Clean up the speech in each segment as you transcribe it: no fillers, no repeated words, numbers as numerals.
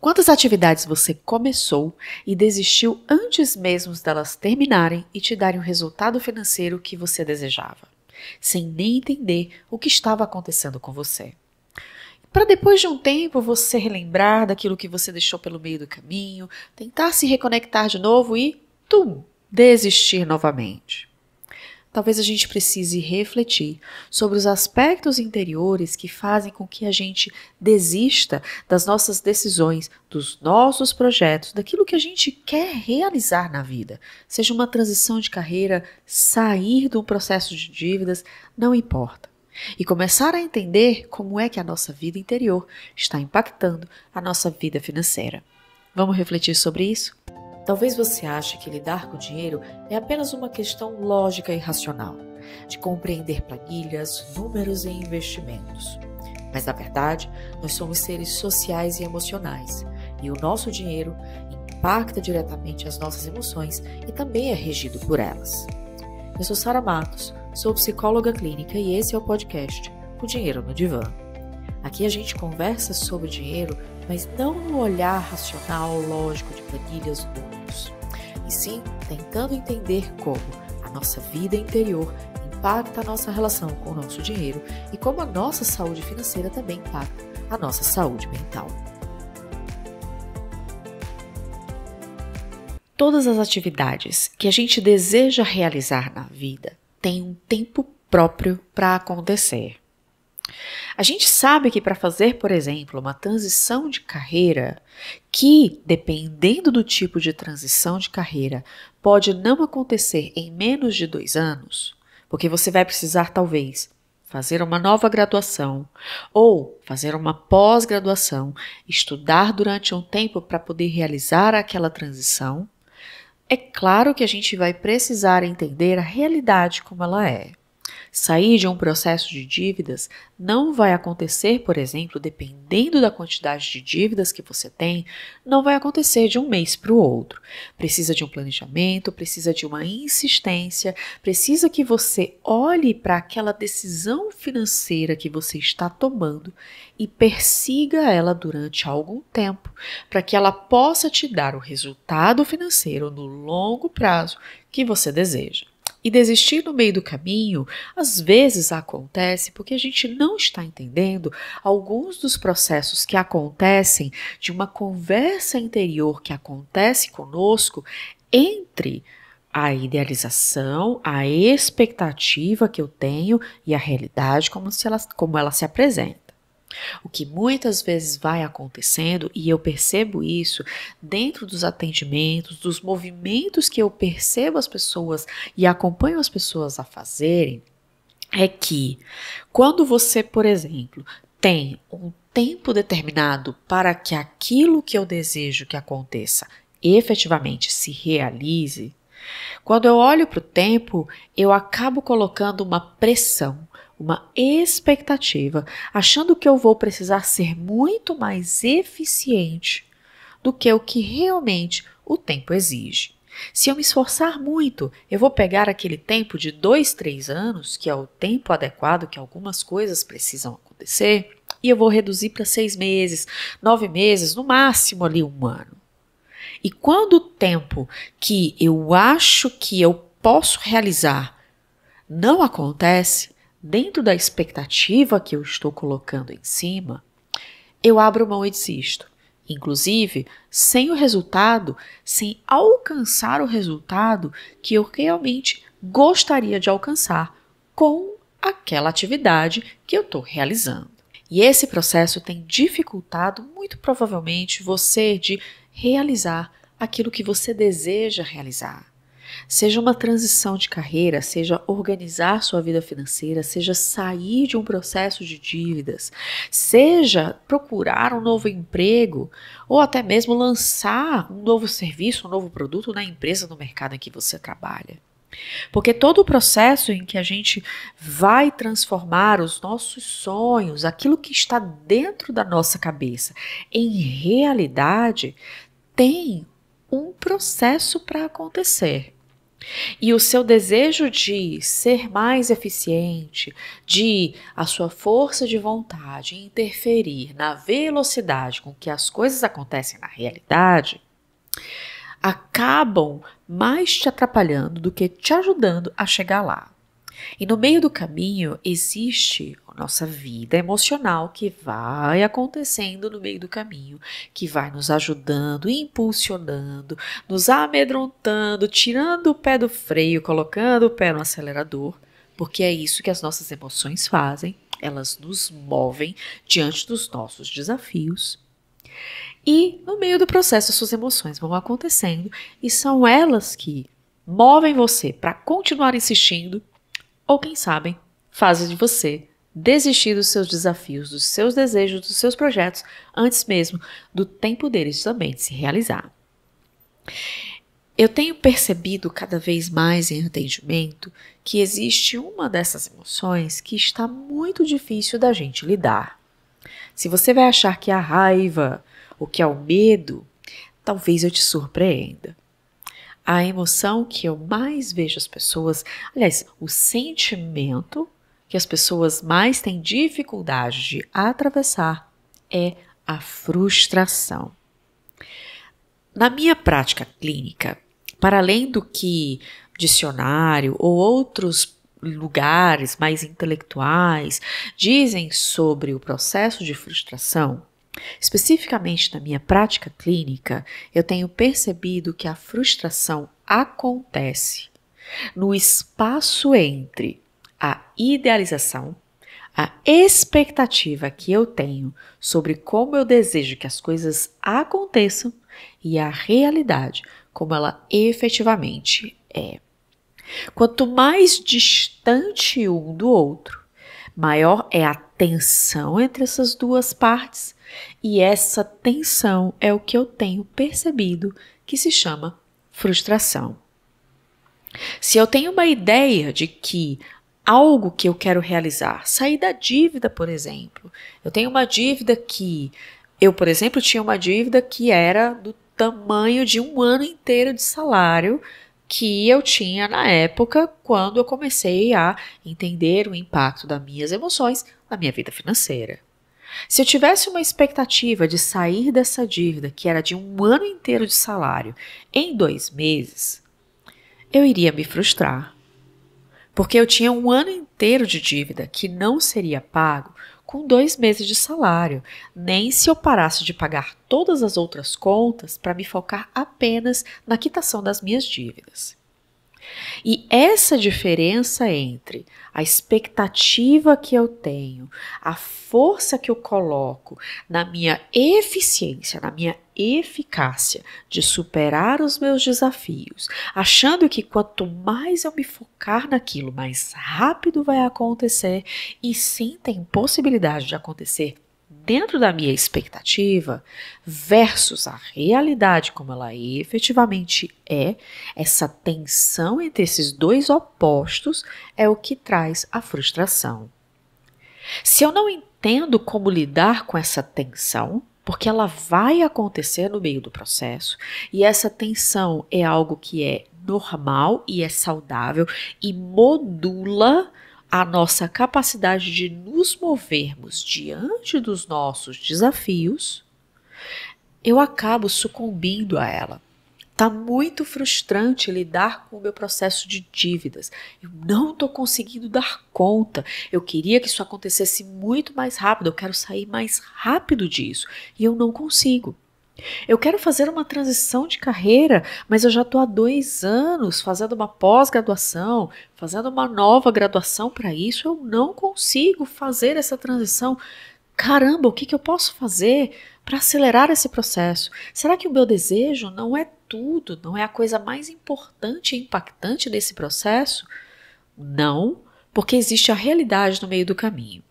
Quantas atividades você começou e desistiu antes mesmo delas terminarem e te darem o resultado financeiro que você desejava, sem nem entender o que estava acontecendo com você? Para depois de um tempo você relembrar daquilo que você deixou pelo meio do caminho, tentar se reconectar de novo e, desistir novamente. Talvez a gente precise refletir sobre os aspectos interiores que fazem com que a gente desista das nossas decisões, dos nossos projetos, daquilo que a gente quer realizar na vida. Seja uma transição de carreira, sair de um processo de dívidas, não importa. E começar a entender como é que a nossa vida interior está impactando a nossa vida financeira. Vamos refletir sobre isso? Talvez você ache que lidar com dinheiro é apenas uma questão lógica e racional, de compreender planilhas, números e investimentos. Mas, na verdade, nós somos seres sociais e emocionais, e o nosso dinheiro impacta diretamente as nossas emoções e também é regido por elas. Eu sou Sara Matos, sou psicóloga clínica e esse é o podcast O Dinheiro no Divã. Aqui a gente conversa sobre dinheiro, mas não no olhar racional, lógico de planilhas e números, e sim tentando entender como a nossa vida interior impacta a nossa relação com o nosso dinheiro e como a nossa saúde financeira também impacta a nossa saúde mental. Todas as atividades que a gente deseja realizar na vida têm um tempo próprio para acontecer. A gente sabe que para fazer, por exemplo, uma transição de carreira, que, dependendo do tipo de transição de carreira, pode não acontecer em menos de 2 anos, porque você vai precisar, talvez, fazer uma nova graduação ou fazer uma pós-graduação, estudar durante um tempo para poder realizar aquela transição. É claro que a gente vai precisar entender a realidade como ela é. Sair de um processo de dívidas não vai acontecer, por exemplo, dependendo da quantidade de dívidas que você tem, não vai acontecer de um mês para o outro. Precisa de um planejamento, precisa de uma insistência, precisa que você olhe para aquela decisão financeira que você está tomando e persiga ela durante algum tempo, para que ela possa te dar o resultado financeiro no longo prazo que você deseja. E desistir no meio do caminho, às vezes acontece porque a gente não está entendendo alguns dos processos que acontecem de uma conversa interior que acontece conosco entre a idealização, a expectativa que eu tenho e a realidade como ela se apresenta. O que muitas vezes vai acontecendo, e eu percebo isso dentro dos atendimentos, dos movimentos que eu percebo as pessoas e acompanho as pessoas a fazerem, é que quando você, por exemplo, tem um tempo determinado para que aquilo que eu desejo que aconteça efetivamente se realize, quando eu olho para o tempo, eu acabo colocando uma pressão, uma expectativa, achando que eu vou precisar ser muito mais eficiente do que o que realmente o tempo exige. Se eu me esforçar muito, eu vou pegar aquele tempo de 2, 3 anos, que é o tempo adequado que algumas coisas precisam acontecer, e eu vou reduzir para 6 meses, 9 meses, no máximo ali 1 ano. E quando o tempo que eu acho que eu posso realizar não acontece, dentro da expectativa que eu estou colocando em cima, eu abro mão e desisto. Inclusive, sem o resultado, sem alcançar o resultado que eu realmente gostaria de alcançar com aquela atividade que eu estou realizando. E esse processo tem dificultado, muito provavelmente, você de realizar aquilo que você deseja realizar. Seja uma transição de carreira, seja organizar sua vida financeira, seja sair de um processo de dívidas, seja procurar um novo emprego ou até mesmo lançar um novo serviço, um novo produto na empresa, no mercado em que você trabalha. Porque todo o processo em que a gente vai transformar os nossos sonhos, aquilo que está dentro da nossa cabeça, em realidade, tem um processo para acontecer. E o seu desejo de ser mais eficiente, de a sua força de vontade interferir na velocidade com que as coisas acontecem na realidade, acabam mais te atrapalhando do que te ajudando a chegar lá. E no meio do caminho existe a nossa vida emocional que vai acontecendo no meio do caminho, que vai nos ajudando, impulsionando, nos amedrontando, tirando o pé do freio, colocando o pé no acelerador, porque é isso que as nossas emoções fazem, elas nos movem diante dos nossos desafios. E no meio do processo as suas emoções vão acontecendo e são elas que movem você para continuar insistindo ou, quem sabe, fazem de você desistir dos seus desafios, dos seus desejos, dos seus projetos, antes mesmo do tempo deles também de se realizar. Eu tenho percebido cada vez mais em atendimento que existe uma dessas emoções que está muito difícil da gente lidar. Se você vai achar que é a raiva ou que é o medo, talvez eu te surpreenda. A emoção que eu mais vejo as pessoas, aliás, o sentimento que as pessoas mais têm dificuldade de atravessar é a frustração. Na minha prática clínica, para além do que dicionário ou outros lugares mais intelectuais dizem sobre o processo de frustração, especificamente na minha prática clínica, eu tenho percebido que a frustração acontece no espaço entre a idealização, a expectativa que eu tenho sobre como eu desejo que as coisas aconteçam e a realidade, como ela efetivamente é. Quanto mais distante um do outro, maior é a tensão entre essas duas partes, e essa tensão é o que eu tenho percebido que se chama frustração. Se eu tenho uma ideia de que algo que eu quero realizar, sair da dívida, por exemplo, eu tenho uma dívida que eu, por exemplo, tinha uma dívida que era do tamanho de um ano inteiro de salário que eu tinha na época quando eu comecei a entender o impacto das minhas emoções na minha vida financeira. Se eu tivesse uma expectativa de sair dessa dívida, que era de um ano inteiro de salário, em 2 meses, eu iria me frustrar. Porque eu tinha um ano inteiro de dívida que não seria pago com 2 meses de salário, nem se eu parasse de pagar todas as outras contas para me focar apenas na quitação das minhas dívidas. E essa diferença entre a expectativa que eu tenho, a força que eu coloco na minha eficiência, na minha eficácia de superar os meus desafios, achando que quanto mais eu me focar naquilo, mais rápido vai acontecer, e sim tem possibilidade de acontecer dentro da minha expectativa versus a realidade como ela efetivamente é, essa tensão entre esses dois opostos é o que traz a frustração. Se eu não entendo como lidar com essa tensão, porque ela vai acontecer no meio do processo, e essa tensão é algo que é normal e é saudável e modula a nossa capacidade de nos movermos diante dos nossos desafios, eu acabo sucumbindo a ela. Tá muito frustrante lidar com o meu processo de dívidas. Eu não estou conseguindo dar conta. Eu queria que isso acontecesse muito mais rápido. Eu quero sair mais rápido disso. E eu não consigo. Eu quero fazer uma transição de carreira, mas eu já estou há 2 anos fazendo uma pós-graduação, fazendo uma nova graduação para isso. Eu não consigo fazer essa transição. Caramba, o que eu posso fazer para acelerar esse processo? Será que o meu desejo não é tudo, não é a coisa mais importante e impactante desse processo? Não, porque existe a realidade no meio do caminho.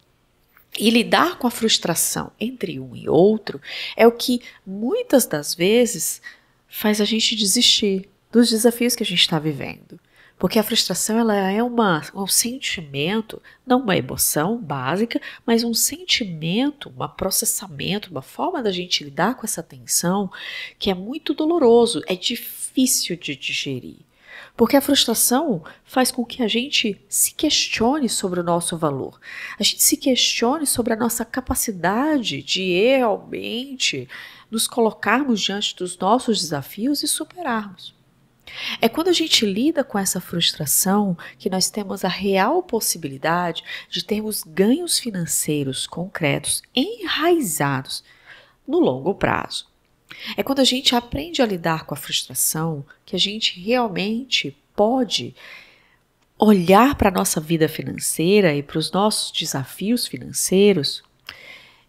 E lidar com a frustração entre um e outro é o que muitas das vezes faz a gente desistir dos desafios que a gente está vivendo. Porque a frustração ela é um sentimento, não uma emoção básica, mas um sentimento, um processamento, uma forma da gente lidar com essa tensão que é muito doloroso, é difícil de digerir. Porque a frustração faz com que a gente se questione sobre o nosso valor. A gente se questione sobre a nossa capacidade de realmente nos colocarmos diante dos nossos desafios e superarmos. É quando a gente lida com essa frustração que nós temos a real possibilidade de termos ganhos financeiros concretos enraizados no longo prazo. É quando a gente aprende a lidar com a frustração que a gente realmente pode olhar para a nossa vida financeira e para os nossos desafios financeiros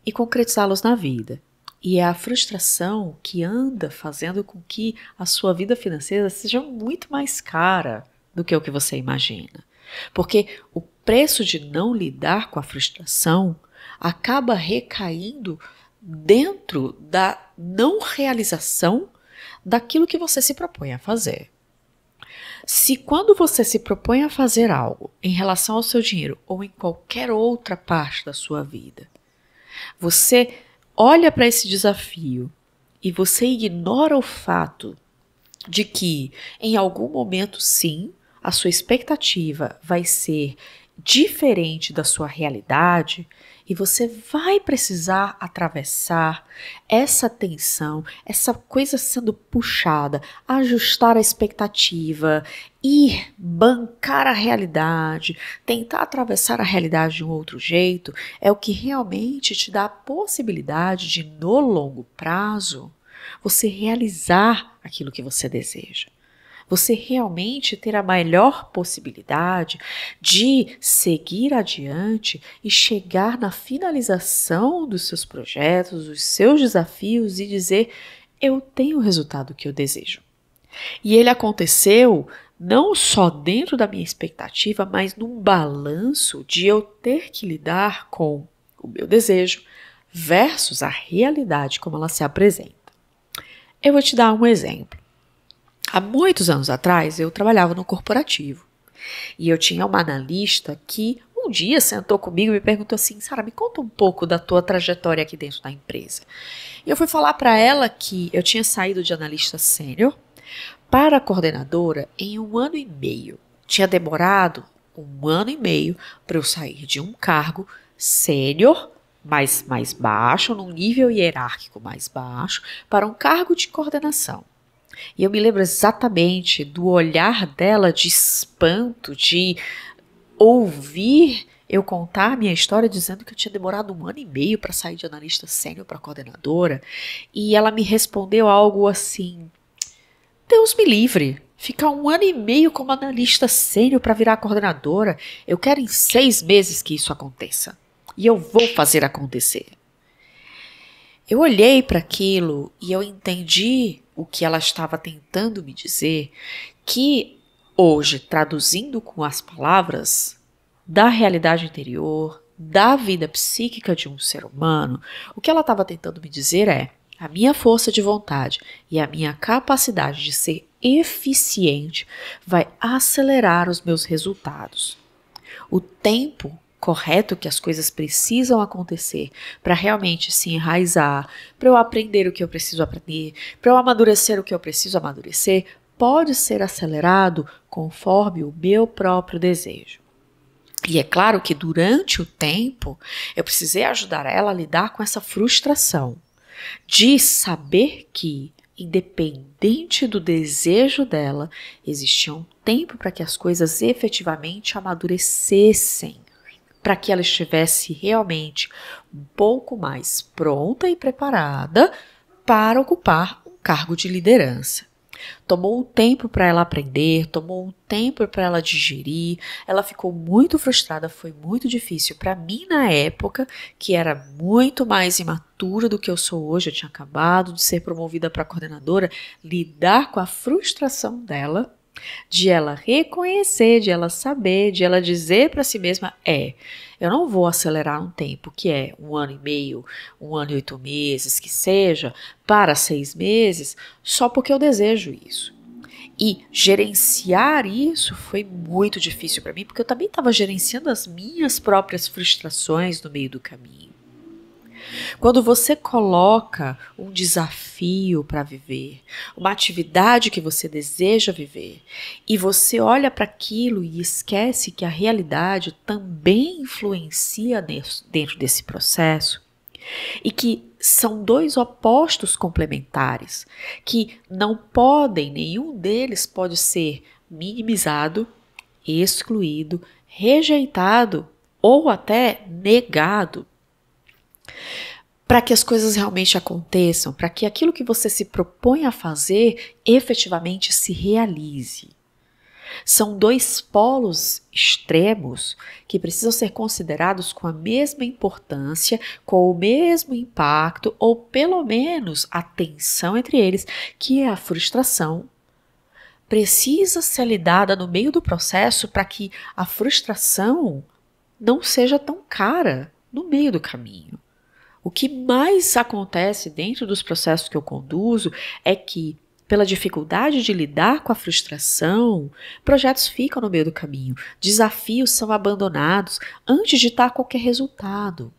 e concretizá-los na vida. E é a frustração que anda fazendo com que a sua vida financeira seja muito mais cara do que o que você imagina. Porque o preço de não lidar com a frustração acaba recaindo dentro da não realização daquilo que você se propõe a fazer. Se quando você se propõe a fazer algo em relação ao seu dinheiro ou em qualquer outra parte da sua vida, você olha para esse desafio e você ignora o fato de que em algum momento sim, a sua expectativa vai ser diferente da sua realidade e você vai precisar atravessar essa tensão, essa coisa sendo puxada, ajustar a expectativa, ir bancar a realidade, tentar atravessar a realidade de um outro jeito, é o que realmente te dá a possibilidade de, no longo prazo, você realizar aquilo que você deseja. Você realmente ter a melhor possibilidade de seguir adiante e chegar na finalização dos seus projetos, dos seus desafios e dizer: eu tenho o resultado que eu desejo. E ele aconteceu não só dentro da minha expectativa, mas num balanço de eu ter que lidar com o meu desejo versus a realidade como ela se apresenta. Eu vou te dar um exemplo. Há muitos anos atrás, eu trabalhava no corporativo e eu tinha uma analista que um dia sentou comigo e me perguntou assim: Sara, me conta um pouco da tua trajetória aqui dentro da empresa. E eu fui falar para ela que eu tinha saído de analista sênior para coordenadora em 1 ano e meio. Tinha demorado 1 ano e meio para eu sair de um cargo sênior, mais baixo, num nível hierárquico mais baixo, para um cargo de coordenação. E eu me lembro exatamente do olhar dela de espanto, de ouvir eu contar a minha história dizendo que eu tinha demorado 1 ano e meio para sair de analista sênior para coordenadora. E ela me respondeu algo assim: Deus me livre, ficar 1 ano e meio como analista sênior para virar coordenadora. Eu quero em 6 meses que isso aconteça. E eu vou fazer acontecer. Eu olhei para aquilo e eu entendi o que ela estava tentando me dizer, que hoje, traduzindo com as palavras da realidade interior, da vida psíquica de um ser humano, o que ela estava tentando me dizer é: a minha força de vontade e a minha capacidade de ser eficiente vai acelerar os meus resultados. O tempo correto que as coisas precisam acontecer para realmente se enraizar, para eu aprender o que eu preciso aprender, para eu amadurecer o que eu preciso amadurecer, pode ser acelerado conforme o meu próprio desejo. E é claro que durante o tempo eu precisei ajudar ela a lidar com essa frustração de saber que, independente do desejo dela, existia um tempo para que as coisas efetivamente amadurecessem, para que ela estivesse realmente um pouco mais pronta e preparada para ocupar um cargo de liderança. Tomou um tempo para ela aprender, tomou um tempo para ela digerir, ela ficou muito frustrada, foi muito difícil para mim na época, que era muito mais imatura do que eu sou hoje, eu tinha acabado de ser promovida para coordenadora, lidar com a frustração dela, de ela reconhecer, de ela saber, de ela dizer para si mesma: eu não vou acelerar um tempo que é 1 ano e meio, 1 ano e 8 meses, que seja, para 6 meses, só porque eu desejo isso. E gerenciar isso foi muito difícil para mim, porque eu também estava gerenciando as minhas próprias frustrações no meio do caminho. Quando você coloca um desafio para viver, uma atividade que você deseja viver, e você olha para aquilo e esquece que a realidade também influencia dentro desse processo, e que são dois opostos complementares, que não podem, nenhum deles pode ser minimizado, excluído, rejeitado ou até negado, para que as coisas realmente aconteçam, para que aquilo que você se propõe a fazer efetivamente se realize. São dois polos extremos que precisam ser considerados com a mesma importância, com o mesmo impacto, ou pelo menos a tensão entre eles, que é a frustração. Precisa ser lidada no meio do processo para que a frustração não seja tão cara no meio do caminho. O que mais acontece dentro dos processos que eu conduzo é que, pela dificuldade de lidar com a frustração, projetos ficam no meio do caminho, desafios são abandonados antes de dar qualquer resultado.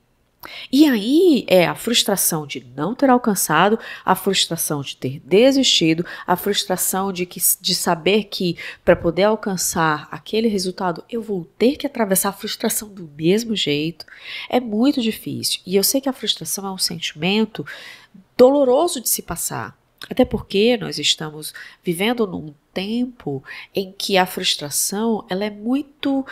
E aí é a frustração de não ter alcançado, a frustração de ter desistido, a frustração de saber que para poder alcançar aquele resultado eu vou ter que atravessar a frustração do mesmo jeito. É muito difícil. E eu sei que a frustração é um sentimento doloroso de se passar. Até porque nós estamos vivendo num tempo em que a frustração ela é muito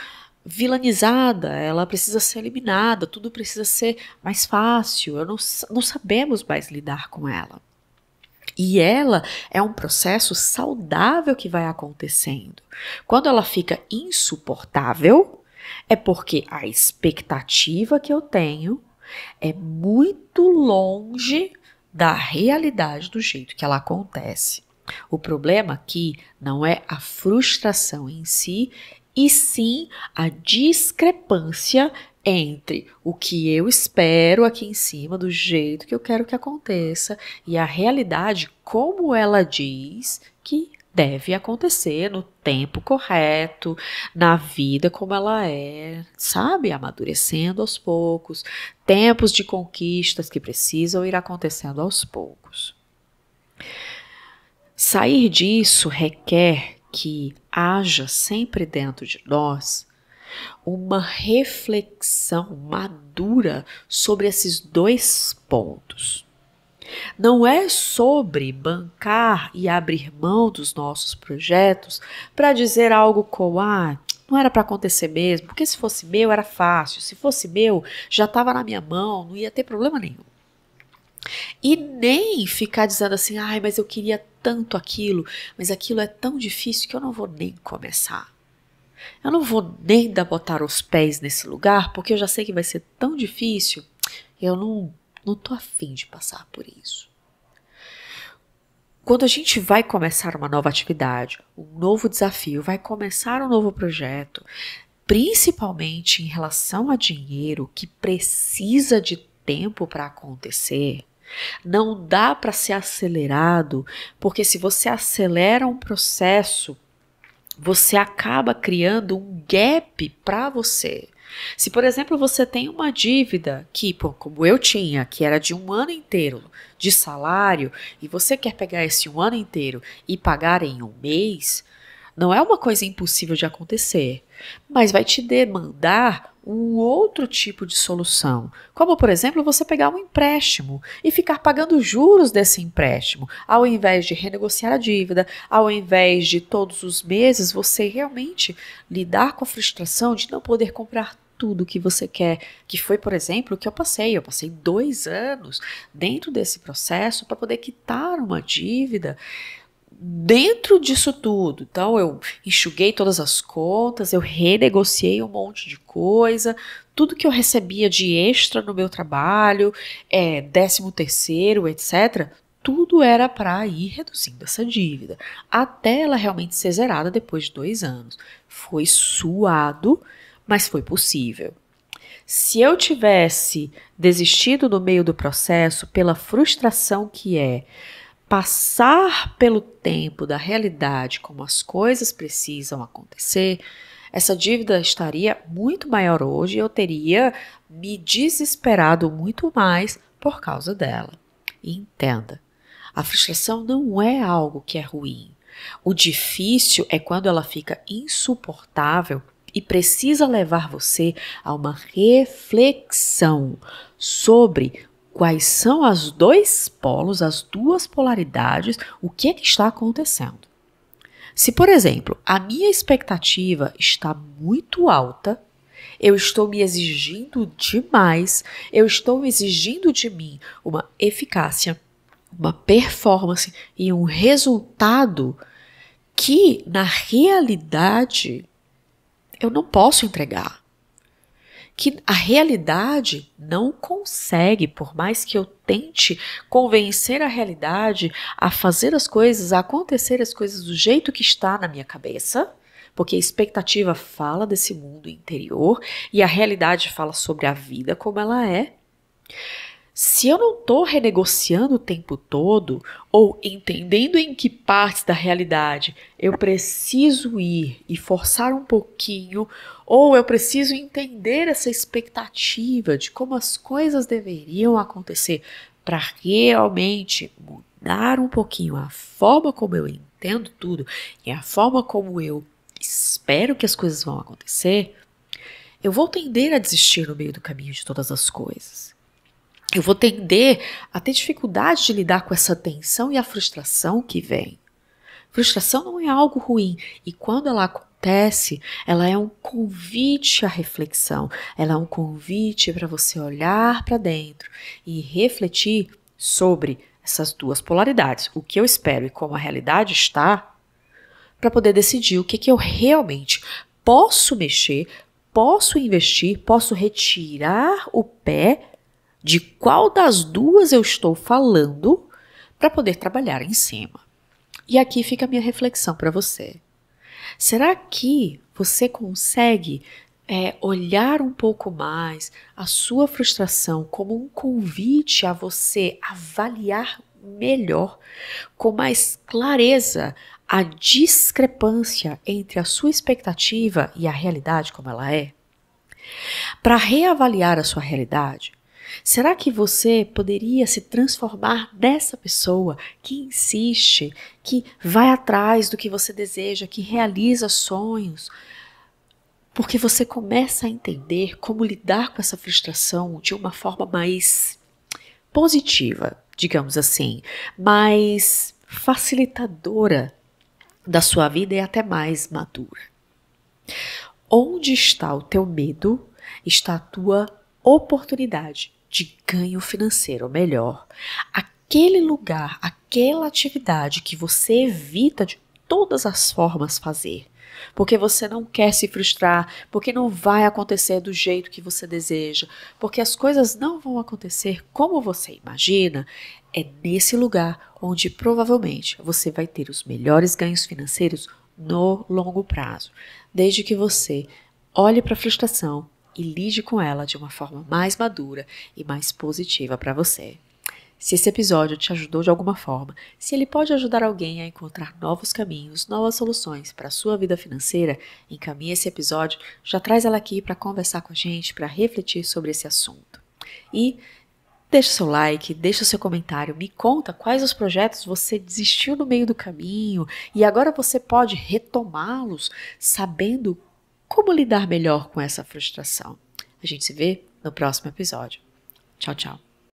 vilanizada, ela precisa ser eliminada, tudo precisa ser mais fácil, não sabemos mais lidar com ela. E ela é um processo saudável que vai acontecendo. Quando ela fica insuportável, é porque a expectativa que eu tenho é muito longe da realidade do jeito que ela acontece. O problema aqui não é a frustração em si, e sim a discrepância entre o que eu espero aqui em cima, do jeito que eu quero que aconteça, e a realidade como ela diz que deve acontecer no tempo correto, na vida como ela é, sabe? Amadurecendo aos poucos, tempos de conquistas que precisam ir acontecendo aos poucos. Sair disso requer que haja sempre dentro de nós uma reflexão madura sobre esses dois pontos. Não é sobre bancar e abrir mão dos nossos projetos para dizer algo como, não era para acontecer mesmo, porque se fosse meu era fácil, se fosse meu já estava na minha mão, não ia ter problema nenhum. E nem ficar dizendo assim, mas eu queria tanto aquilo, mas aquilo é tão difícil que eu não vou nem começar. Eu não vou nem botar os pés nesse lugar, porque eu já sei que vai ser tão difícil, eu não tô afim de passar por isso. Quando a gente vai começar uma nova atividade, um novo desafio, vai começar um novo projeto, principalmente em relação a dinheiro que precisa de tempo para acontecer, não dá para ser acelerado, porque se você acelera um processo, você acaba criando um gap para você. Se, por exemplo, você tem uma dívida que, como eu tinha, que era de 1 ano inteiro de salário, e você quer pegar esse 1 ano inteiro e pagar em 1 mês, não é uma coisa impossível de acontecer, mas vai te demandar um outro tipo de solução, como, por exemplo, você pegar um empréstimo e ficar pagando juros desse empréstimo, ao invés de renegociar a dívida, ao invés de todos os meses você realmente lidar com a frustração de não poder comprar tudo o que você quer, que foi, por exemplo, o que eu passei 2 anos dentro desse processo para poder quitar uma dívida. Dentro disso tudo, então eu enxuguei todas as contas, eu renegociei um monte de coisa, tudo que eu recebia de extra no meu trabalho, 13º, etc., tudo era para ir reduzindo essa dívida, até ela realmente ser zerada depois de 2 anos. Foi suado, mas foi possível. Se eu tivesse desistido no meio do processo pela frustração que é passar pelo tempo da realidade como as coisas precisam acontecer, essa dívida estaria muito maior hoje e eu teria me desesperado muito mais por causa dela. E entenda, a frustração não é algo que é ruim. O difícil é quando ela fica insuportável e precisa levar você a uma reflexão sobre quais são os dois polos, as duas polaridades, o que é que está acontecendo. Se, por exemplo, a minha expectativa está muito alta, eu estou me exigindo demais, eu estou exigindo de mim uma eficácia, uma performance e um resultado que, na realidade, eu não posso entregar. Que a realidade não consegue, por mais que eu tente convencer a realidade a fazer as coisas, a acontecer as coisas do jeito que está na minha cabeça, porque a expectativa fala desse mundo interior e a realidade fala sobre a vida como ela é. Se eu não estou renegociando o tempo todo ou entendendo em que partes da realidade eu preciso ir e forçar um pouquinho, ou eu preciso entender essa expectativa de como as coisas deveriam acontecer para realmente mudar um pouquinho a forma como eu entendo tudo e a forma como eu espero que as coisas vão acontecer, eu vou tender a desistir no meio do caminho de todas as coisas. Eu vou tender a ter dificuldade de lidar com essa tensão e a frustração que vem. Frustração não é algo ruim e quando ela acontece, ela é um convite à reflexão, ela é um convite para você olhar para dentro e refletir sobre essas duas polaridades, o que eu espero e como a realidade está, para poder decidir o que eu realmente posso mexer, posso investir, posso retirar o pé de qual das duas eu estou falando para poder trabalhar em cima. E aqui fica a minha reflexão para você. Será que você consegue olhar um pouco mais a sua frustração como um convite a você avaliar melhor, com mais clareza, a discrepância entre a sua expectativa e a realidade como ela é? Para reavaliar a sua realidade, será que você poderia se transformar nessa pessoa que insiste, que vai atrás do que você deseja, que realiza sonhos? Porque você começa a entender como lidar com essa frustração de uma forma mais positiva, digamos assim, mais facilitadora da sua vida e até mais madura. Onde está o teu medo, está a tua oportunidade de ganho financeiro melhor. Aquele lugar, aquela atividade que você evita de todas as formas fazer, porque você não quer se frustrar, porque não vai acontecer do jeito que você deseja, porque as coisas não vão acontecer como você imagina, é nesse lugar onde provavelmente você vai ter os melhores ganhos financeiros no longo prazo, desde que você olhe para a frustração e lide com ela de uma forma mais madura e mais positiva para você. Se esse episódio te ajudou de alguma forma, se ele pode ajudar alguém a encontrar novos caminhos, novas soluções para a sua vida financeira, encaminhe esse episódio, já traz ela aqui para conversar com a gente, para refletir sobre esse assunto. E deixa seu like, deixa seu comentário, me conta quais os projetos você desistiu no meio do caminho e agora você pode retomá-los sabendo como lidar melhor com essa frustração. A gente se vê no próximo episódio. Tchau, tchau.